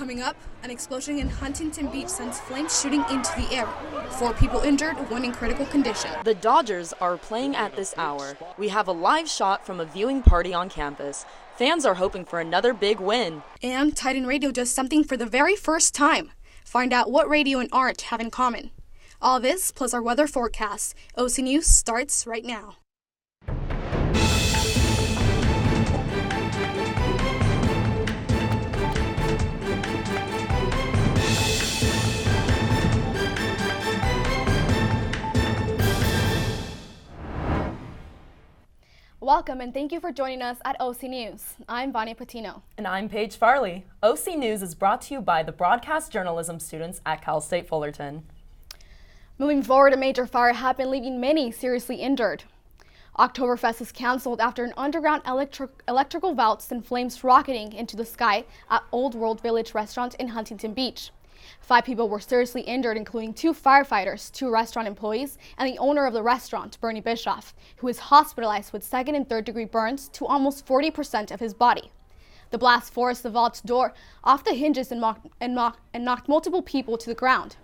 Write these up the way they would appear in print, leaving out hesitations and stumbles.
Coming up, an explosion in Huntington Beach sends flames shooting into the air. 4 people injured, 1 in critical condition. The Dodgers are playing at this hour. We have a live shot from a viewing party on campus. Fans are hoping for another big win. And Titan Radio does something for the very first time. Find out what radio and art have in common. All this, plus our weather forecast. OC News starts right now. Welcome and thank you for joining us at OC News. I'm Vania Patino. And I'm Paige Farley. OC News is brought to you by the broadcast journalism students at Cal State Fullerton. Moving forward, a major fire happened, leaving many seriously injured. Oktoberfest is canceled after an underground electrical vault sent flames rocketing into the sky at Old World Village restaurant in Huntington Beach. 5 people were seriously injured, including 2 firefighters, 2 restaurant employees, and the owner of the restaurant, Bernie Bischoff, who is hospitalized with 2nd and 3rd degree burns to almost 40% of his body. The blast forced the vault's door off the hinges and knocked multiple people to the ground.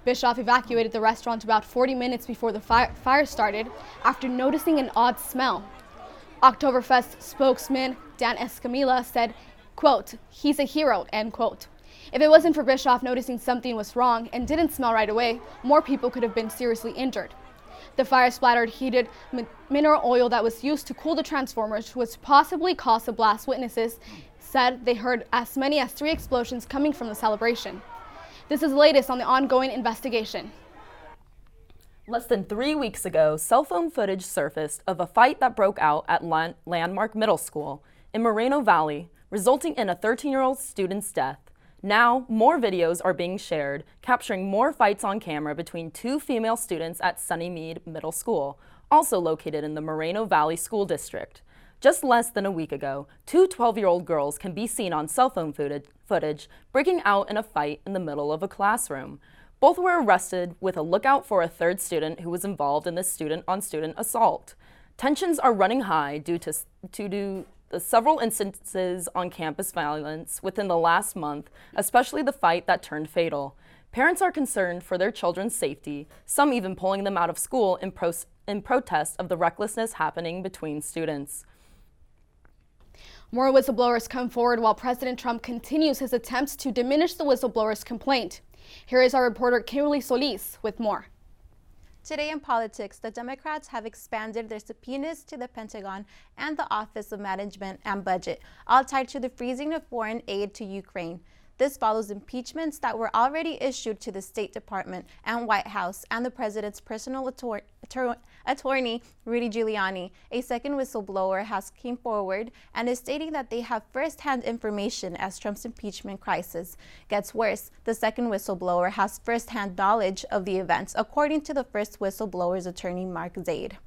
Bischoff evacuated the restaurant about 40 minutes before the fire started after noticing an odd smell. Oktoberfest spokesman Dan Escamilla said, quote, "He's a hero," end quote. If it wasn't for Bischoff noticing something was wrong and didn't smell right away, more people could have been seriously injured. The fire splattered heated mineral oil that was used to cool the transformers, which possibly caused the blast. Witnesses said they heard as many as 3 explosions coming from the celebration. This is the latest on the ongoing investigation. Less than 3 weeks ago, cell phone footage surfaced of a fight that broke out at Landmark Middle School in Moreno Valley, resulting in a 13-year-old student's death. Now, more videos are being shared, capturing more fights on camera between 2 female students at Sunnymead Middle School, also located in the Moreno Valley School District. Just less than a week ago, 2 12-year-old girls can be seen on cell phone footage breaking out in a fight in the middle of a classroom. Both were arrested with a lookout for a 3rd student who was involved in this student-on-student assault. Tensions are running high due to several instances on campus violence within the last month, especially the fight that turned fatal. Parents are concerned for their children's safety, some even pulling them out of school in protest of the recklessness happening between students. More whistleblowers come forward while President Trump continues his attempts to diminish the whistleblowers' complaint. Here is our reporter Kimberly Solis with more. Today in politics, the Democrats have expanded their subpoenas to the Pentagon and the Office of Management and Budget, all tied to the freezing of foreign aid to Ukraine. This follows impeachments that were already issued to the State Department and White House and the president's personal attorney, Rudy Giuliani. A second whistleblower has come forward and is stating that they have first-hand information as Trump's impeachment crisis gets worse. The second whistleblower has first-hand knowledge of the events, according to the first whistleblower's attorney, Mark Zaid.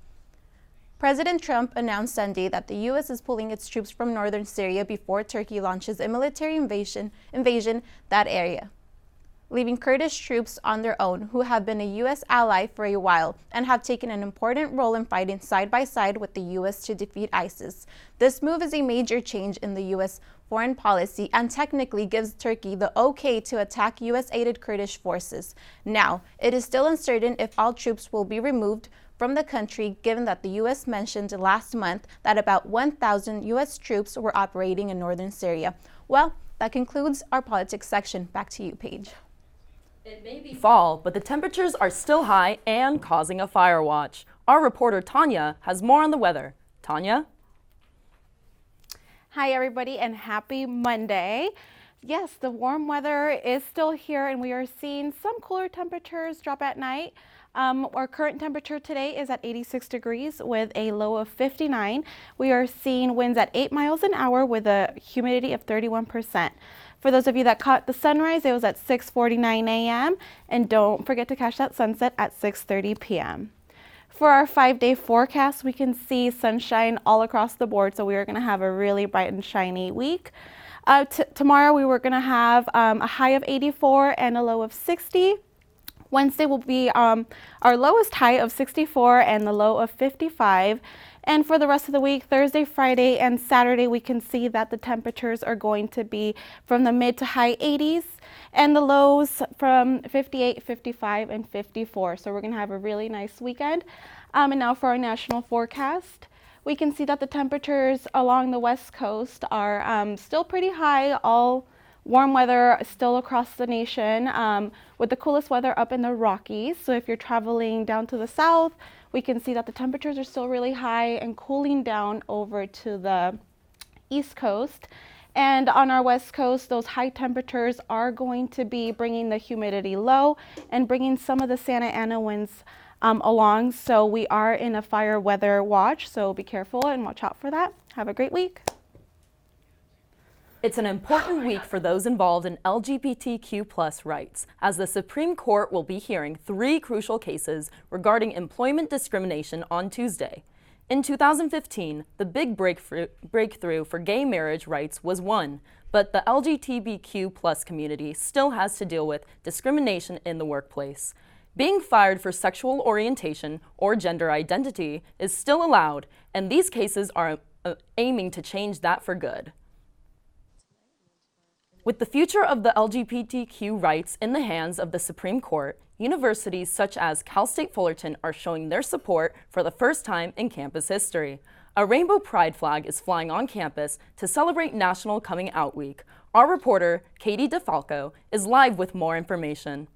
President Trump announced Sunday that the U.S. is pulling its troops from northern Syria before Turkey launches a military invasion that area, leaving Kurdish troops on their own, who have been a U.S. ally for a while and have taken an important role in fighting side by side with the U.S. to defeat ISIS. This move is a major change in the U.S. foreign policy and technically gives Turkey the okay to attack U.S.-aided Kurdish forces. Now, it is still uncertain if all troops will be removed from the country, given that the U.S. mentioned last month that about 1,000 U.S. troops were operating in northern Syria. Well, that concludes our politics section. Back to you, Paige. It may be fall, but the temperatures are still high and causing a fire watch. Our reporter Tanya has more on the weather. Tanya? Hi, everybody, and happy Monday. Yes, the warm weather is still here, and we are seeing some cooler temperatures drop at night. Our current temperature today is at 86 degrees with a low of 59. We are seeing winds at 8 miles an hour with a humidity of 31%. For those of you that caught the sunrise, it was at 6:49 a.m. and don't forget to catch that sunset at 6:30 p.m. For our 5-day forecast, we can see sunshine all across the board, so we are going to have a really bright and shiny week. Tomorrow we were going to have a high of 84 and a low of 60. Wednesday will be our lowest high of 64 and the low of 55. And for the rest of the week, Thursday, Friday, and Saturday, we can see that the temperatures are going to be from the mid to high 80s and the lows from 58, 55, and 54. So we're going to have a really nice weekend. And now for our national forecast. We can see that the temperatures along the west coast are still pretty high, all warm weather still across the nation, with the coolest weather up in the Rockies. So if you're traveling down to the south, we can see that the temperatures are still really high and cooling down over to the east coast. And on our west coast, those high temperatures are going to be bringing the humidity low and bringing some of the Santa Ana winds along. So we are in a fire weather watch, so be careful and watch out for that. Have a great week. It's an important week for those involved in LGBTQ+ rights, as the Supreme Court will be hearing 3 crucial cases regarding employment discrimination on Tuesday. In 2015, the big breakthrough for gay marriage rights was won, but the LGBTQ+ community still has to deal with discrimination in the workplace. Being fired for sexual orientation or gender identity is still allowed, and these cases are aiming to change that for good. With the future of the LGBTQ rights in the hands of the Supreme Court, universities such as Cal State Fullerton are showing their support for the first time in campus history. A rainbow pride flag is flying on campus to celebrate National Coming Out Week. Our reporter, Katie DeFalco, is live with more information.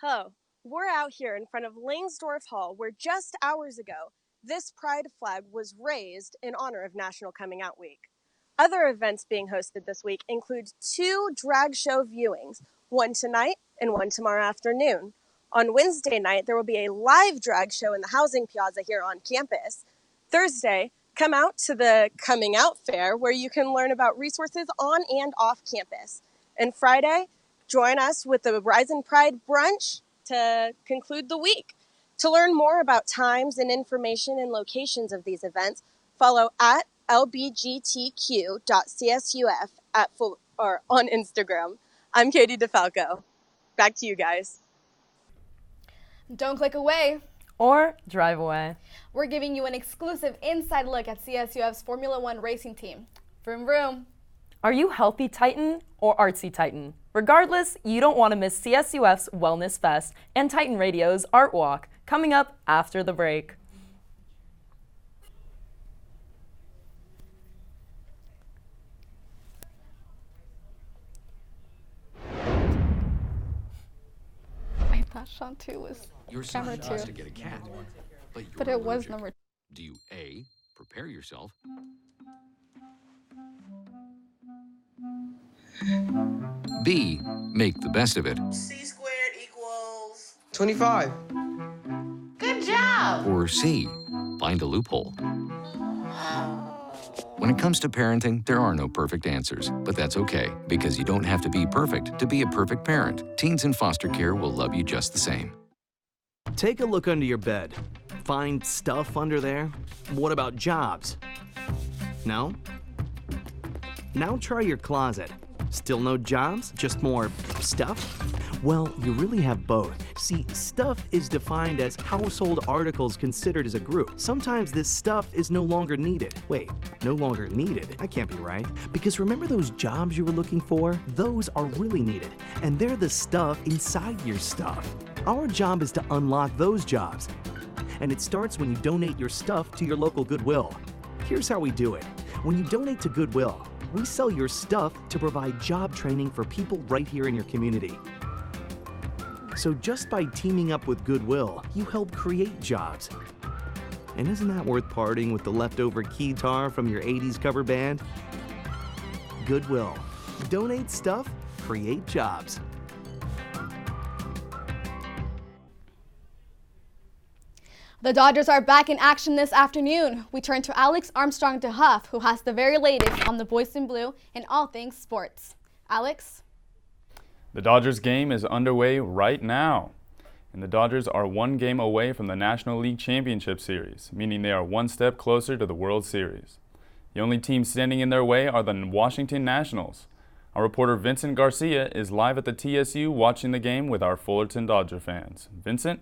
Hello. We're out here in front of Langsdorff Hall, where just hours ago, this pride flag was raised in honor of National Coming Out Week. Other events being hosted this week include 2 drag show viewings, one tonight and one tomorrow afternoon. On Wednesday night, there will be a live drag show in the housing plaza here on campus. Thursday, come out to the Coming Out Fair, where you can learn about resources on and off campus. And Friday, join us with the Rise and Pride brunch to conclude the week. To learn more about times and information and locations of these events, follow at lbgtq.csuf on Instagram. I'm Katie DeFalco. Back to you guys. Don't click away. Or drive away. We're giving you an exclusive inside look at CSUF's Formula One racing team. Vroom vroom. Are you Healthy Titan or Artsy Titan? Regardless, you don't want to miss CSUF's Wellness Fest and Titan Radio's Art Walk, coming up after the break. I thought Shantu was Your son number wants 2. to get a cat, but But you're it was allergic. number 2. Do you A, prepare yourself, B, make the best of it, C squared equals 25. Good job. or C, find a loophole? When it comes to parenting, there are no perfect answers, but that's okay, because you don't have to be perfect to be a perfect parent. Teens in foster care will love you just the same. Take a look under your bed. Find stuff under there? What about jobs? No? Now try your closet. Still no jobs? Just more stuff? Well, you really have both. See, stuff is defined as household articles considered as a group. Sometimes this stuff is no longer needed. Wait, no longer needed? That can't be right. Because remember those jobs you were looking for? Those are really needed, and they're the stuff inside your stuff. Our job is to unlock those jobs. And it starts when you donate your stuff to your local Goodwill. Here's how we do it. When you donate to Goodwill, we sell your stuff to provide job training for people right here in your community. So just by teaming up with Goodwill, you help create jobs. And isn't that worth parting with the leftover keytar from your 80s cover band? Goodwill. Donate stuff, create jobs. The Dodgers are back in action this afternoon. We turn to Alex Armstrong DeHuff, who has the very latest on the Boys in Blue and all things sports. Alex? The Dodgers game is underway right now, and the Dodgers are 1 game away from the National League Championship Series, meaning they are 1 step closer to the World Series. The only team standing in their way are the Washington Nationals. Our reporter Vincent Garcia is live at the TSU watching the game with our Fullerton Dodger fans. Vincent?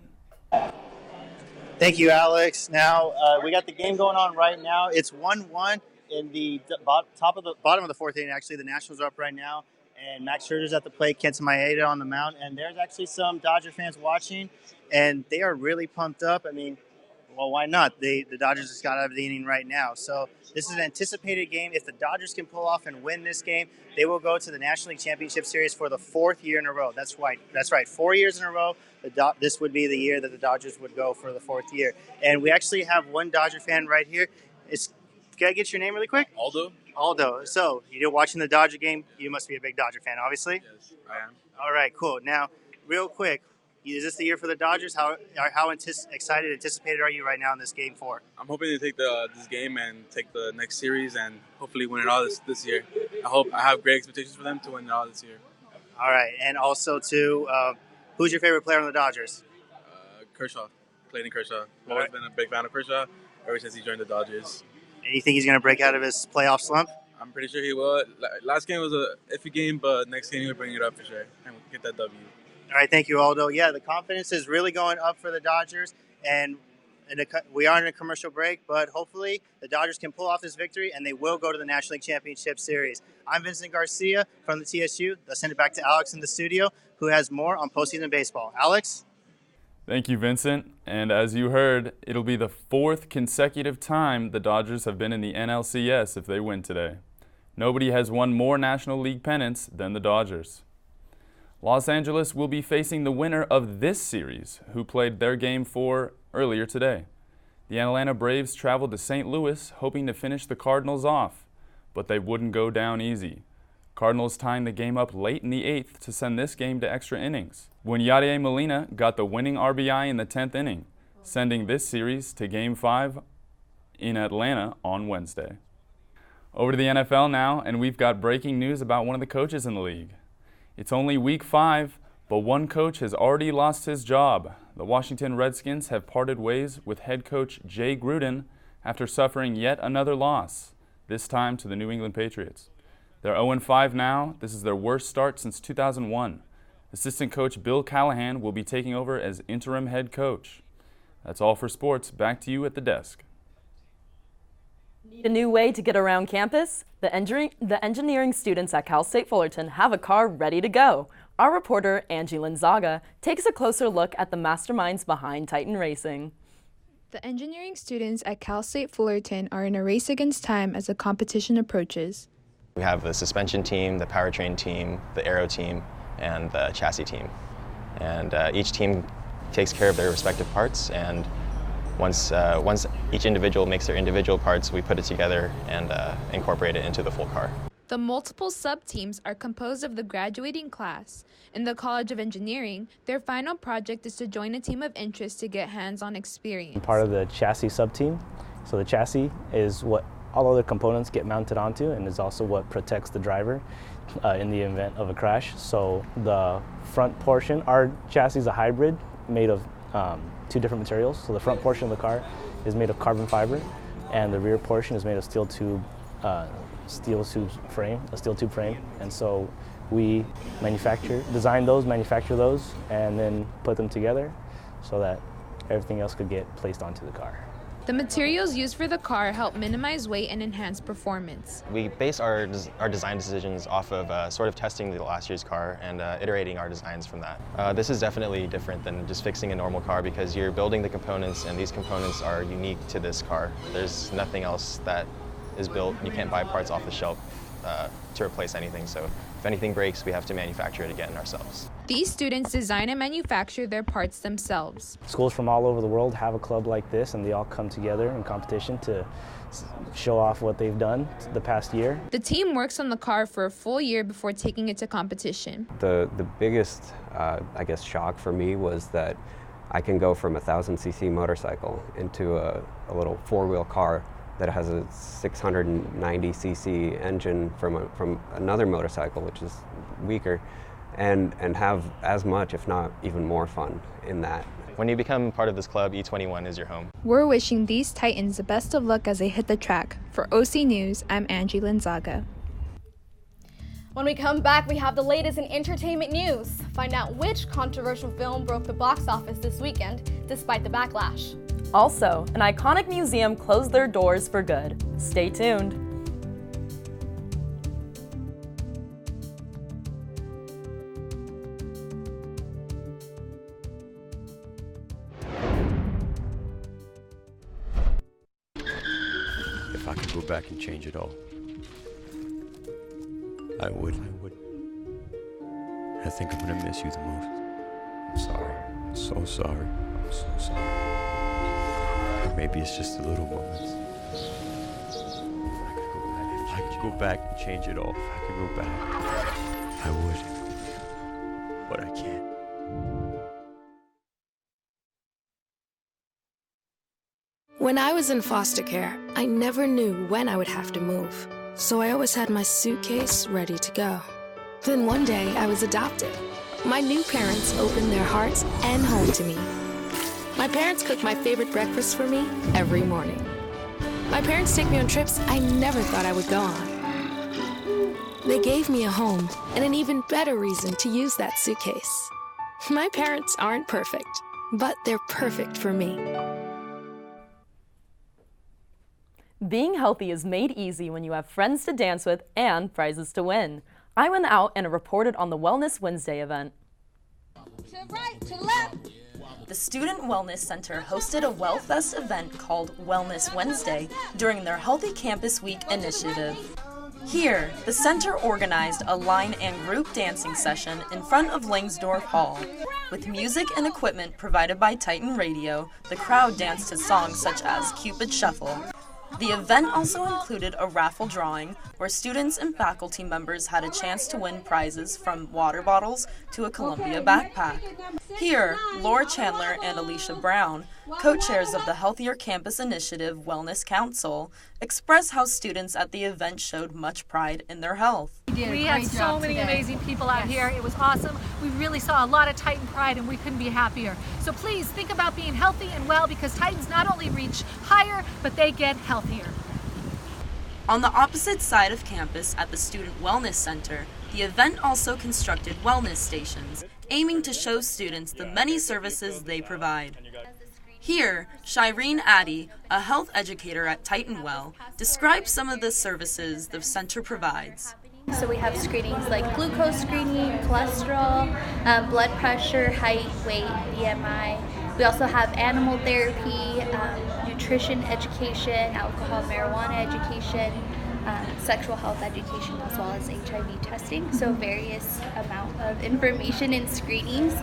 Thank you, Alex. Now we got the game going on right now. It's 1-1 in the bottom of the fourth inning. Actually, the Nationals are up right now, and Max Scherzer's at the plate, Kenta Maeda on the mound, and there's actually some Dodger fans watching, and they are really pumped up. I mean, well, why not? The Dodgers just got out of the inning right now, so this is an anticipated game. If the Dodgers can pull off and win this game, they will go to the National League Championship Series for the fourth year in a row. That's right. 4 years in a row. This would be the year that the Dodgers would go for the fourth year. And we actually have one Dodger fan right here. Can I get your name really quick? Aldo. So you're watching the Dodger game. You must be a big Dodger fan, obviously. Yes, I am. All right, cool. Now, real quick, is this the year for the Dodgers? How anticipated are you right now in this game 4? I'm hoping to take this game and take the next series and hopefully win it all this year. I have great expectations for them to win it all this year. All right, and also too, who's your favorite player on the Dodgers? Kershaw, Clayton Kershaw. I've always been a big fan of Kershaw ever since he joined the Dodgers. And you think he's going to break out of his playoff slump? I'm pretty sure he will. Last game was a iffy game, but next game he'll bring it up for sure and get that W. All right, thank you, Aldo. Yeah, the confidence is really going up for the Dodgers, and we are in a commercial break, but hopefully the Dodgers can pull off this victory, and they will go to the National League Championship Series. I'm Vincent Garcia from the TSU. Let's send it back to Alex in the studio, who has more on postseason baseball. Alex? Thank you, Vincent. And as you heard, it'll be the 4th consecutive time the Dodgers have been in the NLCS if they win today. Nobody has won more National League pennants than the Dodgers. Los Angeles will be facing the winner of this series, who played their Game 4 earlier today. The Atlanta Braves traveled to St. Louis hoping to finish the Cardinals off, but they wouldn't go down easy. Cardinals tying the game up late in the 8th to send this game to extra innings, when Yadier Molina got the winning RBI in the 10th inning, sending this series to Game 5 in Atlanta on Wednesday. Over to the NFL now, and we've got breaking news about one of the coaches in the league. It's only week 5, but one coach has already lost his job. The Washington Redskins have parted ways with head coach Jay Gruden after suffering yet another loss, this time to the New England Patriots. They're 0-5 now. This is their worst start since 2001. Assistant coach Bill Callahan will be taking over as interim head coach. That's all for sports. Back to you at the desk. Need a new way to get around campus? The engineering students at Cal State Fullerton have a car ready to go. Our reporter, Angie Linzaga, takes a closer look at the masterminds behind Titan Racing. The engineering students at Cal State Fullerton are in a race against time as the competition approaches. We have the suspension team, the powertrain team, the aero team, and the chassis team. And each team takes care of their respective parts, and once each individual makes their individual parts, we put it together and incorporate it into the full car. The multiple sub-teams are composed of the graduating class. In the College of Engineering, their final project is to join a team of interest to get hands-on experience. I'm part of the chassis sub-team. So the chassis is what all other components get mounted onto, and is also what protects the driver in the event of a crash. So the front portion, our chassis is a hybrid made of 2 different materials. So the front portion of the car is made of carbon fiber, and the rear portion is made of steel tube frame. And so we design those, manufacture those, and then put them together so that everything else could get placed onto the car. The materials used for the car help minimize weight and enhance performance. We base our design decisions off of sort of testing the last year's car and iterating our designs from that. This is definitely different than just fixing a normal car because you're building the components, and these components are unique to this car. There's nothing else that is built. You can't buy parts off the shelf to replace anything. So if anything breaks, we have to manufacture it again ourselves. These students design and manufacture their parts themselves. Schools from all over the world have a club like this, and they all come together in competition to show off what they've done the past year. The team works on the car for a full year before taking it to competition. The biggest, shock for me was that I can go from a 1,000cc motorcycle into a little 4-wheel car that has a 690cc engine from another motorcycle, which is weaker, and have as much, if not even more fun in that. When you become part of this club, E21 is your home. We're wishing these Titans the best of luck as they hit the track. For OC News, I'm Angie Linzaga. When we come back, we have the latest in entertainment news. Find out which controversial film broke the box office this weekend, despite the backlash. Also, an iconic museum closed their doors for good. Stay tuned. If I could go back and change it all, I would. I think I'm gonna miss you the most. I'm sorry. I'm so sorry. I'm so sorry. Or maybe it's just the little moments. If I could go back and change it all, if I could go back, I would. But I can't. When I was in foster care, I never knew when I would have to move, so I always had my suitcase ready to go. Then one day, I was adopted. My new parents opened their hearts and home to me. My parents cook my favorite breakfast for me every morning. My parents take me on trips I never thought I would go on. They gave me a home and an even better reason to use that suitcase. My parents aren't perfect, but they're perfect for me. Being healthy is made easy when you have friends to dance with and prizes to win. I went out and reported on the Wellness Wednesday event. To the right, to the left. The Student Wellness Center hosted a WellFest event called Wellness Wednesday during their Healthy Campus Week initiative. Here, the center organized a line and group dancing session in front of Langsdorff Hall. With music and equipment provided by Titan Radio, the crowd danced to songs such as Cupid Shuffle. The event also included a raffle drawing where students and faculty members had a chance to win prizes from water bottles to a Columbia backpack. Here, Laura Chandler and Alicia Brown, co-chairs of the Healthier Campus Initiative Wellness Council, express how students at the event showed much pride in their health. We had so many amazing people out here. It was awesome. We really saw a lot of Titan pride and we couldn't be happier. So please think about being healthy and well because Titans not only reach higher, but they get healthier. On the opposite side of campus at the Student Wellness Center, the event also constructed wellness stations, aiming to show students the many services they provide. Here, Shireen Addy, a health educator at Titan Well, describes some of the services the center provides. So we have screenings like glucose screening, cholesterol, blood pressure, height, weight, BMI. We also have animal therapy, nutrition education, alcohol, marijuana education, sexual health education, as well as HIV testing. So various amount of information and screenings.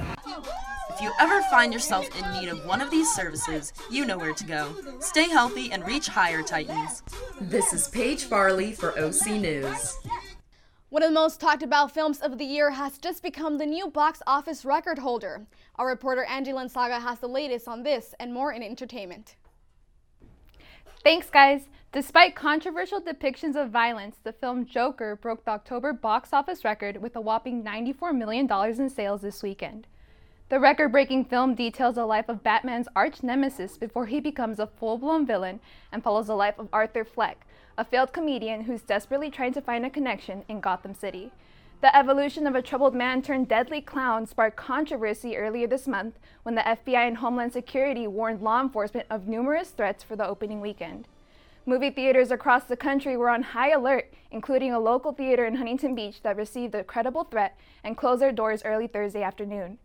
If you ever find yourself in need of one of these services, you know where to go. Stay healthy and reach higher, Titans. This is Paige Farley for OC News. One of the most talked about films of the year has just become the new box office record holder. Our reporter Angie Lanzaga has the latest on this and more in entertainment. Thanks, guys. Despite controversial depictions of violence, the film Joker broke the October box office record with a whopping $94 million in sales this weekend. The record-breaking film details the life of Batman's arch nemesis before he becomes a full-blown villain and follows the life of Arthur Fleck, a failed comedian who's desperately trying to find a connection in Gotham City. The evolution of a troubled man turned deadly clown sparked controversy earlier this month when the FBI and Homeland Security warned law enforcement of numerous threats for the opening weekend. Movie theaters across the country were on high alert, including a local theater in Huntington Beach that received a credible threat and closed their doors early Thursday afternoon.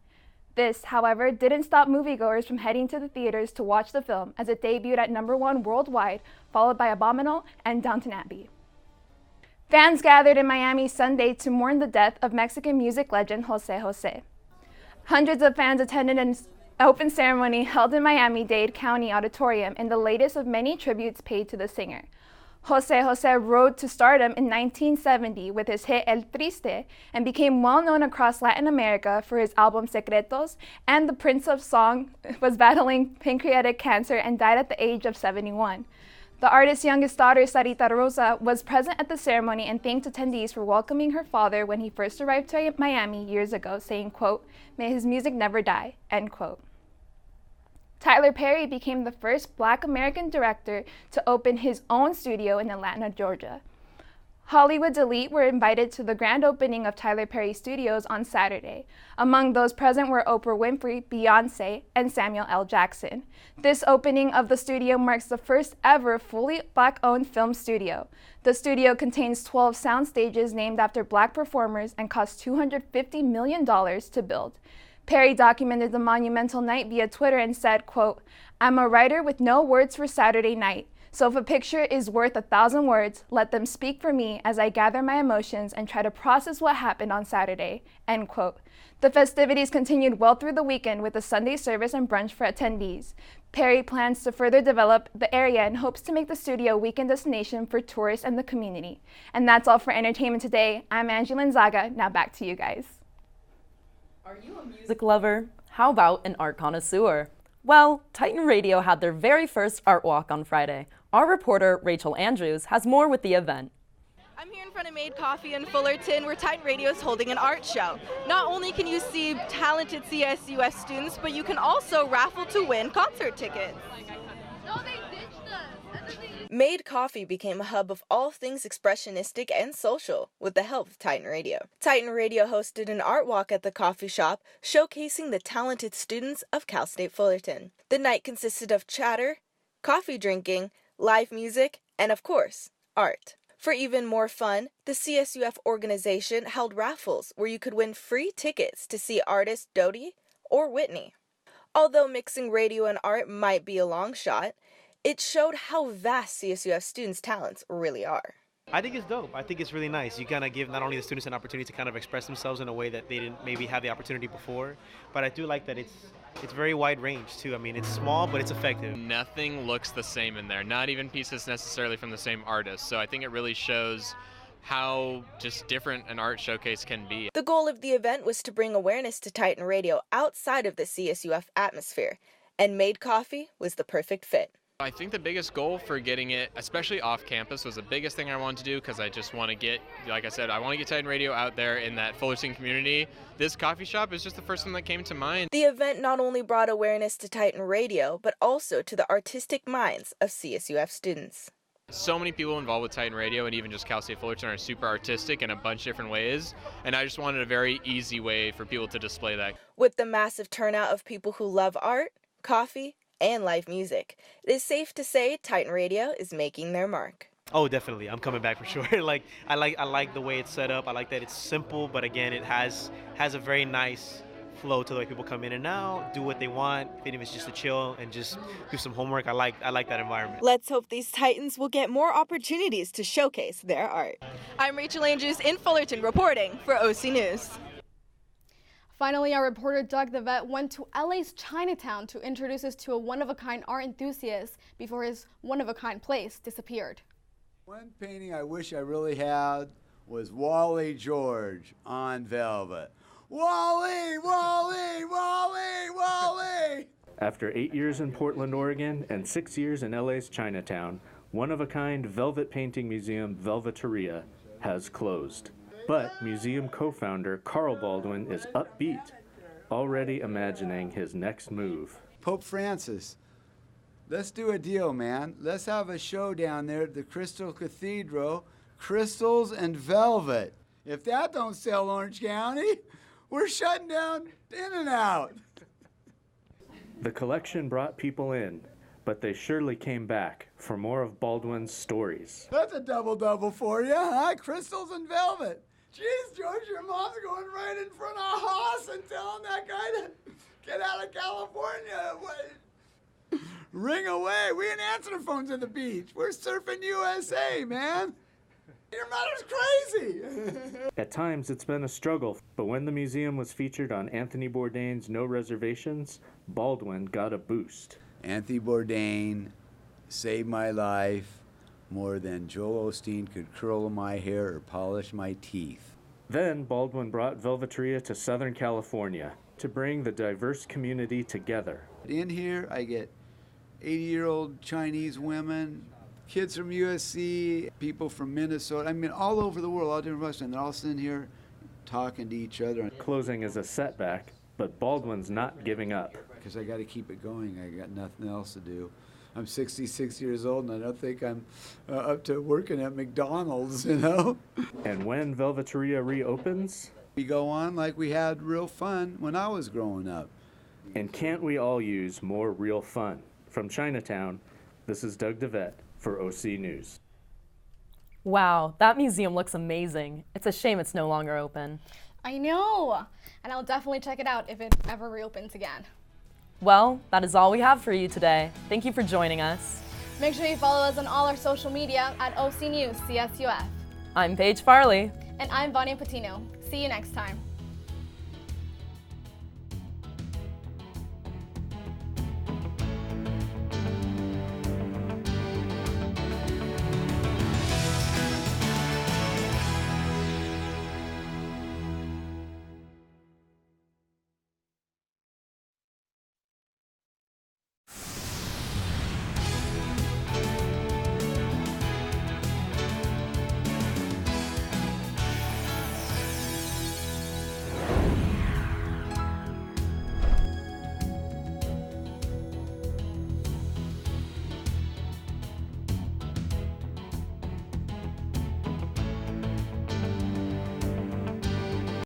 This, however, didn't stop moviegoers from heading to the theaters to watch the film as it debuted at #1 worldwide, followed by Abominable and Downton Abbey. Fans gathered in Miami Sunday to mourn the death of Mexican music legend Jose Jose. Hundreds of fans attended an open ceremony held in Miami-Dade County Auditorium in the latest of many tributes paid to the singer. Jose Jose rose to stardom in 1970 with his hit El Triste and became well known across Latin America for his album Secretos, and the Prince of Song was battling pancreatic cancer and died at the age of 71. The artist's youngest daughter, Sarita Rosa, was present at the ceremony and thanked attendees for welcoming her father when he first arrived to Miami years ago, saying, quote, "May his music never die," end quote. Tyler Perry became the first Black American director to open his own studio in Atlanta, Georgia. Hollywood's elite were invited to the grand opening of Tyler Perry Studios on Saturday. Among those present were Oprah Winfrey, Beyoncé, and Samuel L. Jackson. This opening of the studio marks the first ever fully Black-owned film studio. The studio contains 12 sound stages named after Black performers and cost $250 million to build. Perry documented the monumental night via Twitter and said, quote, "I'm a writer with no words for Saturday night. So if a picture is worth 1,000 words, let them speak for me as I gather my emotions and try to process what happened on Saturday," end quote. The festivities continued well through the weekend with a Sunday service and brunch for attendees. Perry plans to further develop the area and hopes to make the studio a weekend destination for tourists and the community. And that's all for entertainment today. I'm Angela Zaga. Now back to you guys. Are you a music lover? How about an art connoisseur? Well, Titan Radio had their very first art walk on Friday. Our reporter, Rachel Andrews, has more with the event. I'm here in front of Made Coffee in Fullerton, where Titan Radio is holding an art show. Not only can you see talented CSUF students, but you can also raffle to win concert tickets. Made Coffee became a hub of all things expressionistic and social with the help of Titan Radio. Titan Radio hosted an art walk at the coffee shop, showcasing the talented students of Cal State Fullerton. The night consisted of chatter, coffee drinking, live music, and of course, art. For even more fun, the CSUF organization held raffles where you could win free tickets to see artists Dodie or Whitney. Although mixing radio and art might be a long shot, it showed how vast CSUF students' talents really are. I think it's dope. I think it's really nice. You kind of give not only the students an opportunity to kind of express themselves in a way that they didn't maybe have the opportunity before, but I do like that it's very wide range too. I mean, it's small, but it's effective. Nothing looks the same in there, not even pieces necessarily from the same artist. So I think it really shows how just different an art showcase can be. The goal of the event was to bring awareness to Titan Radio outside of the CSUF atmosphere, and Made Coffee was the perfect fit. I think the biggest goal for getting it, especially off campus, was the biggest thing I wanted to do because I just want to get, like I said, I want to get Titan Radio out there in that Fullerton community. This coffee shop is just the first one that came to mind. The event not only brought awareness to Titan Radio, but also to the artistic minds of CSUF students. So many people involved with Titan Radio and even just Cal State Fullerton are super artistic in a bunch of different ways, and I just wanted a very easy way for people to display that. With the massive turnout of people who love art, coffee, and live music, it is safe to say Titan Radio is making their mark. Oh, definitely. I'm coming back for sure. I like the way it's set up. I like that it's simple, but again, it has a very nice flow to the way people come in and out, do what they want, even if it's just to chill and just do some homework. I like that environment. Let's hope these Titans will get more opportunities to showcase their art. I'm Rachel Andrews in Fullerton reporting for OC News. Finally, our reporter Doug the Vet went to LA's Chinatown to introduce us to a one-of-a-kind art enthusiast before his one-of-a-kind place disappeared. One painting I wish I really had was Wally George on velvet. Wally, Wally, Wally, Wally! After 8 years in Portland, Oregon, and 6 years in LA's Chinatown, one-of-a-kind velvet painting museum Velveteria has closed. But museum co-founder Carl Baldwin is upbeat, already imagining his next move. Pope Francis, let's do a deal, man. Let's have a show down there at the Crystal Cathedral, crystals and velvet. If that don't sell Orange County, we're shutting down In-N-Out. The collection brought people in, but they surely came back for more of Baldwin's stories. That's a double-double for you, huh? Crystals and velvet. Jeez, George, your mom's going right in front of a hoss and telling that guy to get out of California. What? Ring away. We ain't answering phones at the beach. We're surfing USA, man. Your mother's crazy. At times, it's been a struggle, but when the museum was featured on Anthony Bourdain's No Reservations, Baldwin got a boost. Anthony Bourdain saved my life more than Joel Osteen could curl my hair or polish my teeth. Then Baldwin brought Velveteria to Southern California to bring the diverse community together. In here, I get 80-year-old Chinese women, kids from USC, people from Minnesota, I mean, all over the world, all different restaurants, and they're all sitting here talking to each other. Closing is a setback, but Baldwin's not giving up. Because I got to keep it going. I got nothing else to do. I'm 66 years old, and I don't think I'm up to working at McDonald's, you know? And when Velveteria reopens, we go on like we had real fun when I was growing up. And can't we all use more real fun? From Chinatown, this is Doug DeVette for OC News. Wow, that museum looks amazing. It's a shame it's no longer open. I know, and I'll definitely check it out if it ever reopens again. Well, that is all we have for you today. Thank you for joining us. Make sure you follow us on all our social media at OC News CSUF. I'm Paige Farley. And I'm Vanya Patino. See you next time.